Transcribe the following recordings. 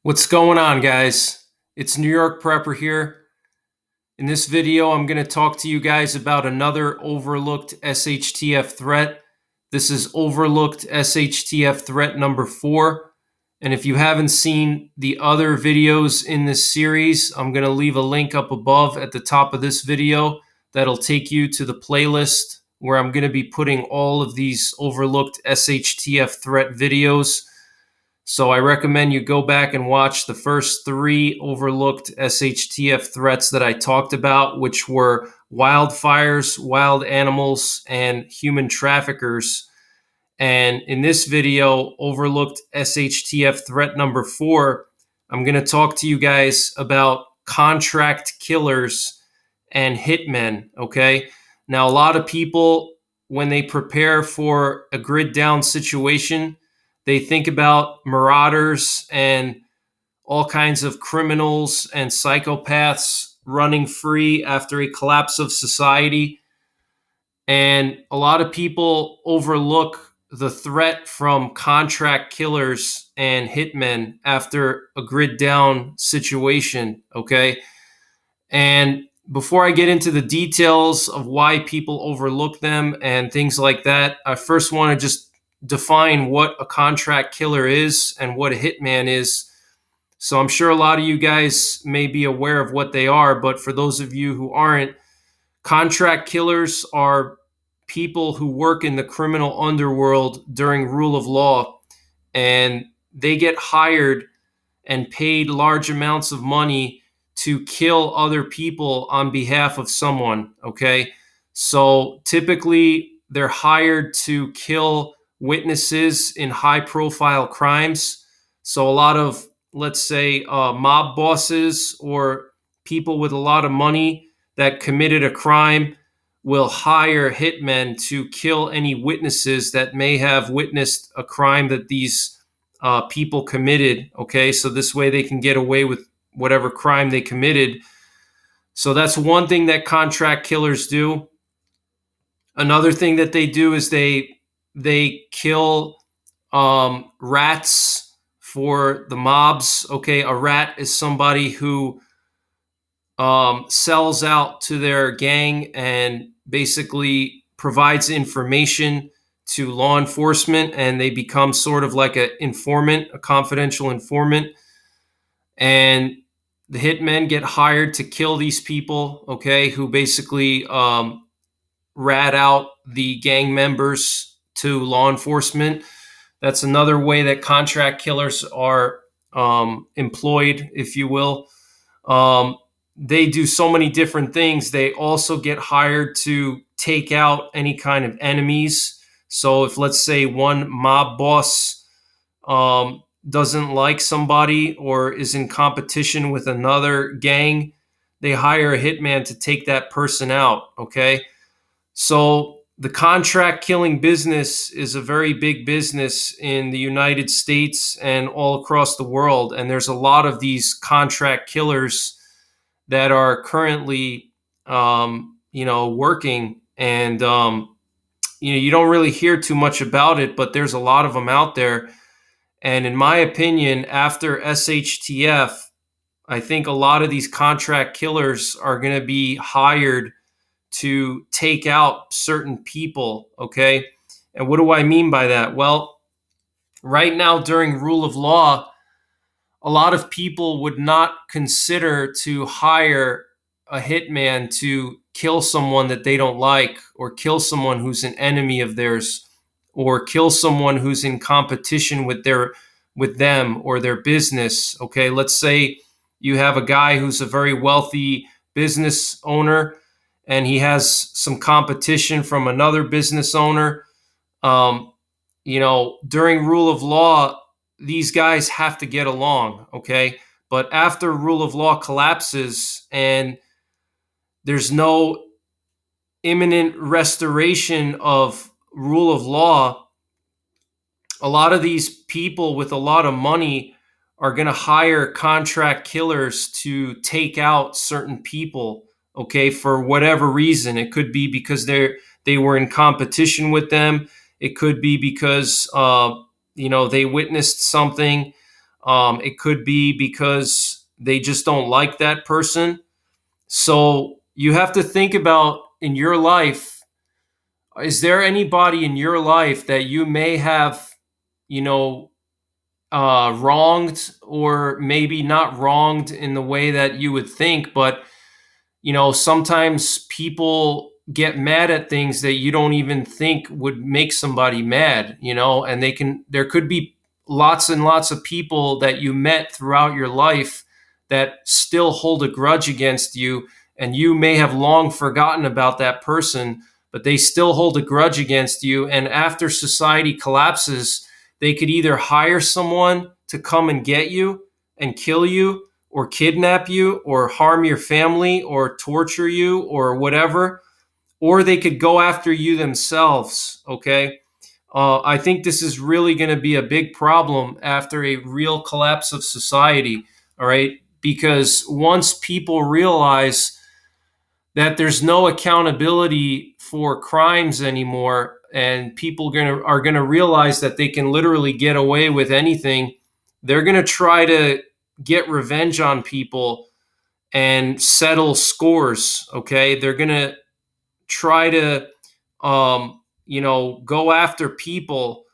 What's going on, guys? It's NYPrepper here. In this video, I'm going to talk to you guys about another overlooked SHTF threat. This is overlooked SHTF threat number 4. And if you haven't seen the other videos in this series, I'm going to leave a link up above at the top of this video that'll take you to the playlist where I'm going to be putting all of these overlooked SHTF threat videos. So I recommend you go back and watch the first 3 overlooked SHTF threats that I talked about, which were wildfires, wild animals, and human traffickers. And in this video, overlooked SHTF threat number 4, I'm going to talk to you guys about contract killers and hitmen, okay? Now, a lot of people, when they prepare for a grid down situation, they think about marauders and all kinds of criminals and psychopaths running free after a collapse of society. And a lot of people overlook the threat from contract killers and hitmen after a grid down situation, okay? And before I get into the details of why people overlook them and things like that, I first want to just define what a contract killer is and what a hitman is. So I'm sure a lot of you guys may be aware of what they are, but for those of you who aren't, contract killers are people who work in the criminal underworld during rule of law, and they get hired and paid large amounts of money to kill other people on behalf of someone, okay? So typically they're hired to kill witnesses in high profile crimes. So a lot of, let's say, mob bosses or people with a lot of money that committed a crime will hire hitmen to kill any witnesses that may have witnessed a crime that these people committed. Okay, so this way they can get away with whatever crime they committed. So that's one thing that contract killers do. Another thing that they do is they kill rats for the mobs. Okay, a rat is somebody who sells out to their gang and basically provides information to law enforcement, and they become sort of like an informant, a confidential informant. And the hitmen get hired to kill these people, okay, who basically rat out the gang members to law enforcement. That's another way that contract killers are employed, if you will. They do so many different things. They also get hired to take out any kind of enemies. So if, let's say, one mob boss doesn't like somebody or is in competition with another gang, they hire a hitman to take that person out, okay? So the contract killing business is a very big business in the United States and all across the world. And there's a lot of these contract killers that are currently, working. And, you don't really hear too much about it, but there's a lot of them out there. And in my opinion, after SHTF, I think a lot of these contract killers are going to be hired to take out certain people, okay? And what do I mean by that? Well, right now during rule of law, a lot of people would not consider to hire a hitman to kill someone that they don't like, or kill someone who's an enemy of theirs, or kill someone who's in competition with them or their business. Okay, let's say you have a guy who's a very wealthy business owner and he has some competition from another business owner. During rule of law, these guys have to get along, okay? But after rule of law collapses and there's no imminent restoration of rule of law, a lot of these people with a lot of money are going to hire contract killers to take out certain people, okay, for whatever reason. It could be because they were in competition with them. It could be because they witnessed something. It could be because they just don't like that person. So you have to think about in your life, is there anybody in your life that you may have, you know, wronged, or maybe not wronged in the way that you would think, but sometimes people get mad at things that you don't even think would make somebody mad, and there could be lots and lots of people that you met throughout your life that still hold a grudge against you, and you may have long forgotten about that person, but they still hold a grudge against you. And after society collapses, they could either hire someone to come and get you and kill you, or kidnap you, or harm your family, or torture you, or whatever, or they could go after you themselves. Okay. I think this is really going to be a big problem after a real collapse of society. All right. Because once people realize that there's no accountability for crimes anymore, and people are going to realize that they can literally get away with anything, they're going to try to get revenge on people and settle scores. Okay, they're going to try to go after people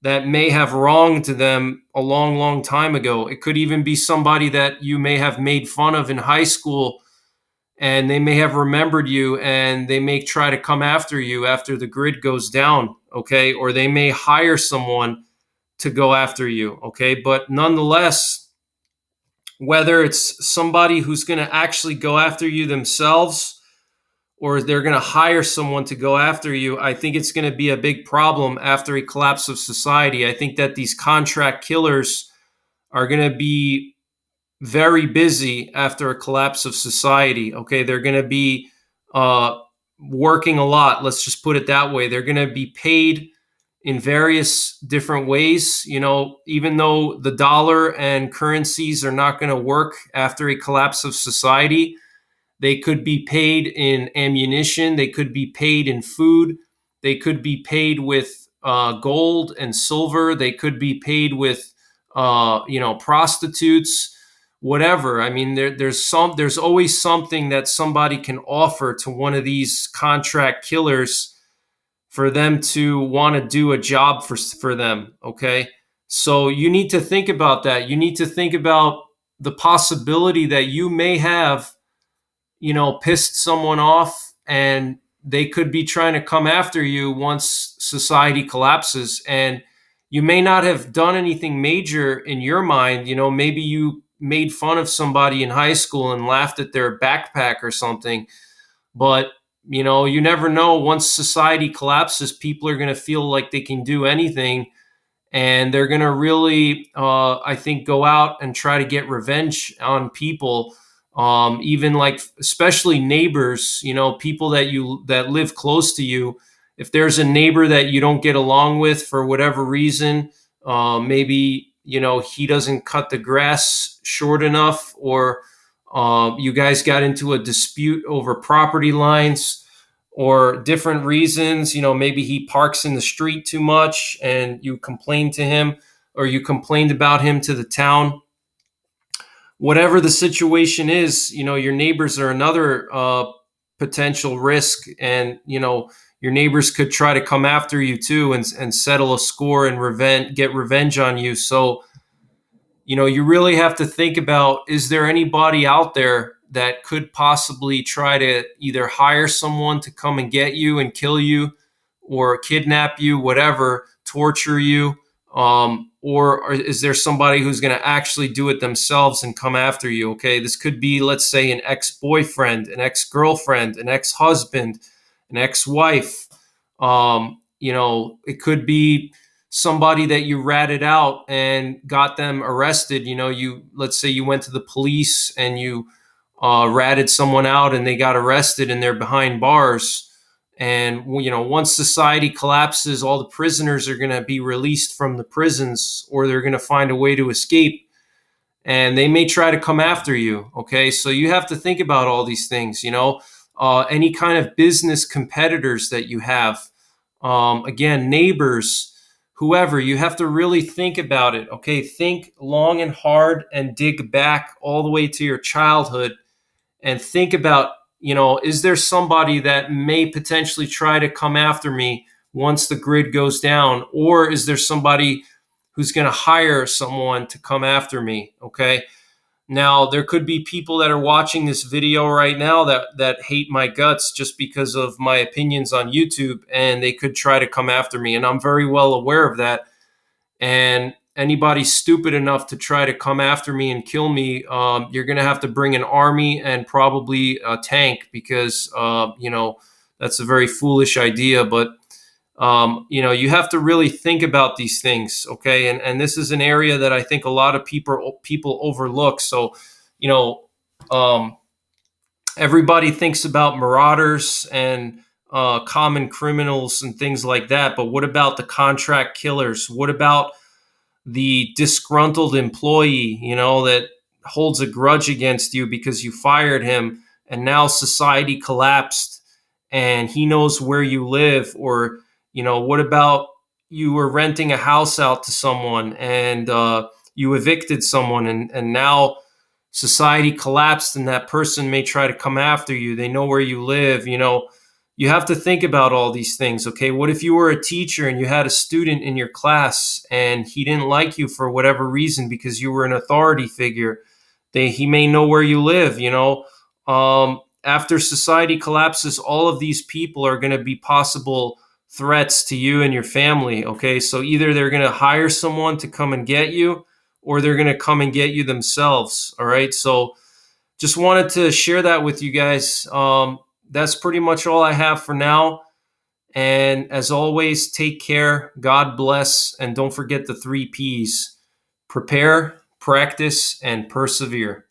that may have wronged them a long, long time ago. It could even be somebody that you may have made fun of in high school, and they may have remembered you, and they may try to come after you after the grid goes down. Okay, or they may hire someone to go after you. Okay, but nonetheless, whether it's somebody who's going to actually go after you themselves, or they're going to hire someone to go after you, I think it's going to be a big problem after a collapse of society. I think that these contract killers are going to be very busy after a collapse of society. Okay, they're going to be working a lot. Let's just put it that way. They're going to be paid in various different ways. Even though the dollar and currencies are not going to work after a collapse of society, they could be paid in ammunition. They could be paid in food. They could be paid with gold and silver. They could be paid with, prostitutes, whatever. I mean, there's always something that somebody can offer to one of these contract killers for them to want to do a job for them. Okay. So you need to think about that. You need to think about the possibility that you may have, pissed someone off, and they could be trying to come after you once society collapses. And you may not have done anything major in your mind. Maybe you made fun of somebody in high school and laughed at their backpack or something. But, you never know. Once society collapses, people are going to feel like they can do anything, and they're going to really, I think, go out and try to get revenge on people. Even like, especially neighbors, people that live close to you. If there's a neighbor that you don't get along with for whatever reason, maybe, he doesn't cut the grass short enough, or you guys got into a dispute over property lines, or different reasons. Maybe he parks in the street too much and you complain to him, or you complained about him to the town. Whatever the situation is, your neighbors are another potential risk. And, your neighbors could try to come after you too, and settle a score and get revenge on you. So, you really have to think about, is there anybody out there that could possibly try to either hire someone to come and get you and kill you, or kidnap you, whatever, torture you? Or is there somebody who's going to actually do it themselves and come after you? Okay, this could be, let's say, an ex-boyfriend, an ex-girlfriend, an ex-husband, an ex-wife. It could be somebody that you ratted out and got them arrested. Let's say you went to the police and you ratted someone out, and they got arrested and they're behind bars. And, once society collapses, all the prisoners are going to be released from the prisons, or they're going to find a way to escape, and they may try to come after you. Okay. So you have to think about all these things, any kind of business competitors that you have. Again, neighbors whoever, you have to really think about it. Okay. Think long and hard and dig back all the way to your childhood and think about, is there somebody that may potentially try to come after me once the grid goes down? Or is there somebody who's going to hire someone to come after me? Okay. Now, there could be people that are watching this video right now that hate my guts just because of my opinions on YouTube, and they could try to come after me. And I'm very well aware of that. And anybody stupid enough to try to come after me and kill me, you're going to have to bring an army and probably a tank because, that's a very foolish idea. But you have to really think about these things, okay? And this is an area that I think a lot of people overlook. So, you know, um, everybody thinks about marauders and common criminals and things like that, but what about the contract killers? What about the disgruntled employee, that holds a grudge against you because you fired him and now society collapsed and he knows where you live? Or, what about you were renting a house out to someone and you evicted someone and now society collapsed and that person may try to come after you. They know where you live. You have to think about all these things. Okay. What if you were a teacher and you had a student in your class and he didn't like you for whatever reason because you were an authority figure? He may know where you live. After society collapses, all of these people are going to be possible threats to you and your family. Okay. So either they're going to hire someone to come and get you, or they're going to come and get you themselves. All right. So just wanted to share that with you guys. That's pretty much all I have for now. And as always, take care, God bless, and don't forget the 3 Ps: prepare, practice, and persevere.